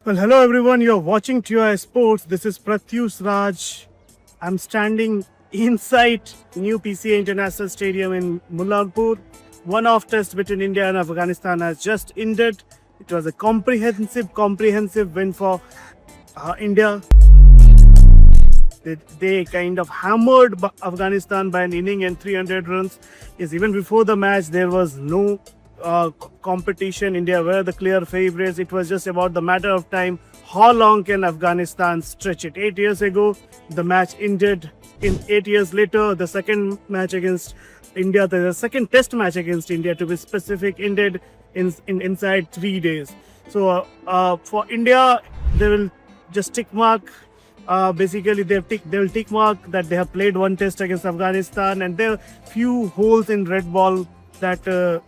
Well, hello everyone. You're watching TUI Sports. This is Pratyush Raj. I'm standing inside new PCA International Stadium in Mullanpur. One-off test between India and Afghanistan has just ended. It was a comprehensive win for India. They kind of hammered Afghanistan by an inning and 300 runs. Yes, even before the match, there was no competition. India were the clear favorites. It was just about the matter of time. How long can Afghanistan stretch it? 8 years ago, the match ended. In 8 years later, the second match against India, the second test match against India, to be specific, ended inside 3 days. So for India, they will just tick mark. Basically, they will tick mark that they have played one test against Afghanistan, and there are few holes in red ball that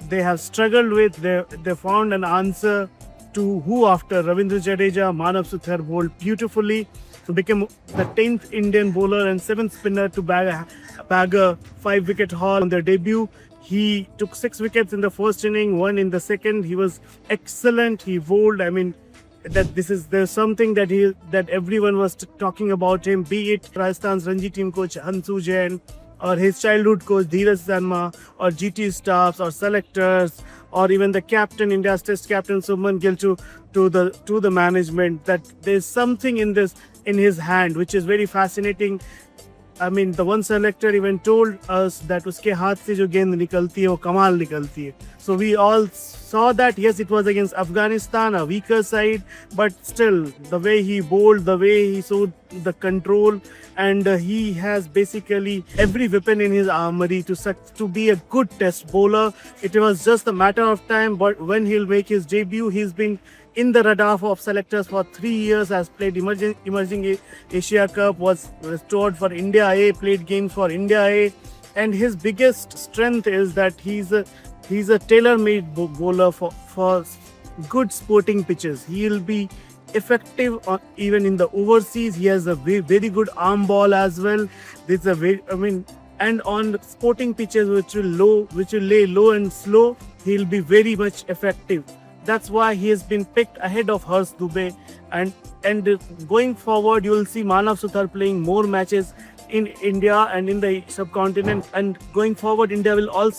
they have struggled with. They found an answer to who after Ravindra Jadeja. Manav Suthar bowled beautifully to become the 10th Indian bowler and 7th spinner to bag a 5-wicket haul on their debut. He took 6 wickets in the first inning, 1 in the second. He was excellent. He bowled. I mean, there's something that everyone was talking about him, be it Rajasthan's Ranji team coach Hansu Jain, or his childhood coach Dheeraj Sharma, or GT staffs, or selectors, or even the captain, India's test captain Shubman Gill, to the management, that there's something in his hand which is very fascinating. I mean, the one selector even told us that uske haath se jo gend nikalti hai, wo kamal nikalti hai. So we all saw that. Yes, it was against Afghanistan, a weaker side, but still, the way he bowled, the way he showed the control, and he has basically every weapon in his armory to be a good test bowler. It was just a matter of time, but when he'll make his debut, he's been in the radar of selectors for 3 years, has played emerging Asia Cup, was restored for India A, played games for India A, and his biggest strength is that he's a tailor-made bowler for good sporting pitches. He'll be effective even in the overseas. He has a very good arm ball as well. And on sporting pitches which will lay low and slow, he'll be very much effective. That's why he has been picked ahead of Harsh Dubey, and going forward, you will see Manav Suthar playing more matches in India and in the subcontinent. And going forward, India will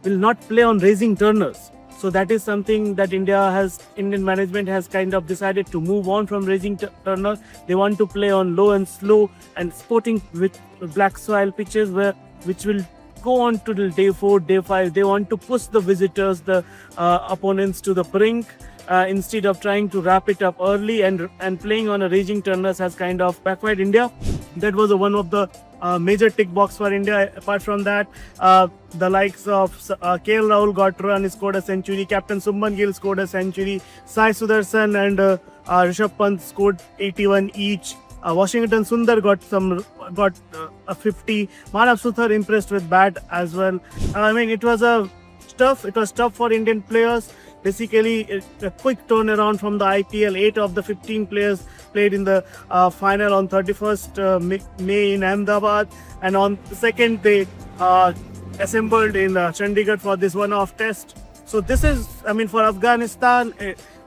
not play on racing turners. So that is something that Indian management has kind of decided to move on from racing turner. They want to play on low and slow and sporting with black soil pitches, which will go on to day 4, day 5. They want to push the visitors, the opponents, to the brink instead of trying to wrap it up early, and playing on a raging turners has kind of backfired India. That was one of the major tick box for India. Apart from that, the likes of Rahul got run, scored a century. Captain Shubman Gill scored a century. Sai Sudarshan and Rishabh Pant scored 81 each. Washington Sundar got a 50. Manav Suthar impressed with bat as well. I mean, it was tough for Indian players. Basically, a quick turnaround from the IPL. 8 of the 15 players played in the final on 31st May in Ahmedabad, and on the second they assembled in Chandigarh for this one-off test. So this is, for Afghanistan,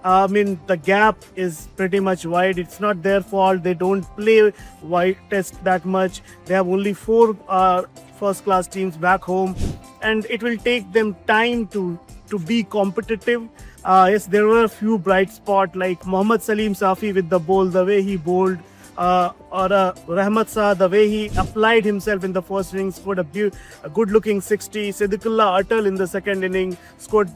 the gap is pretty much wide. It's not their fault. They don't play wide test that much. They have only 4 first-class teams back home, and it will take them time to be competitive. Yes, there were a few bright spots like Mohammad Salim Safi with the bowl, the way he bowled, or Rahmat Shah, the way he applied himself in the first inning, scored a good-looking 60. Siddiqullah Atal in the second inning scored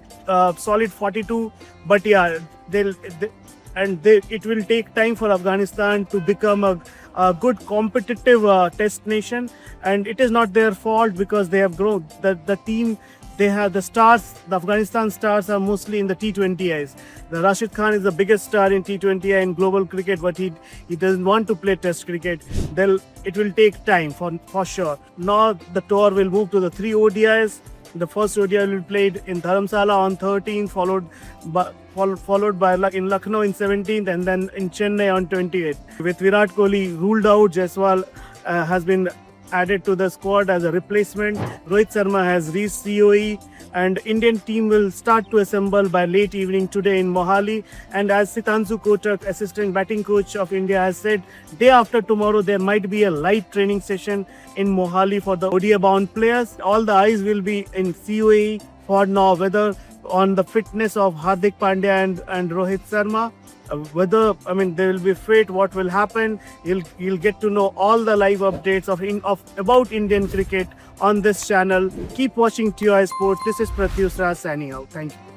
solid 42. But yeah, it will take time for Afghanistan to become a good competitive test nation, and it is not their fault because they have grown. The team, they have the stars. The Afghanistan stars are mostly in the T20Is. The Rashid Khan is the biggest star in T20I in global cricket, but he doesn't want to play test cricket. It will take time for sure. Now the tour will move to the 3 ODIs. The first ODI will be played in Dharamsala on 13th, followed by in Lucknow in 17th, and then in Chennai on 28th. With Virat Kohli ruled out, Jaiswal has been added to the squad as a replacement. Rohit Sharma has reached COE. and Indian team will start to assemble by late evening today in Mohali. And as Sitansu Kotak, assistant batting coach of India, has said, day after tomorrow there might be a light training session in Mohali for the ODI bound players. All the eyes will be in COE for now, whether on the fitness of Hardik Pandya and Rohit Sharma. Whether they will be fit, what will happen, you'll get to know all the live updates of about Indian cricket on this channel. Keep watching TOI Sports. This is Pratyush Raj signing out. Thank you.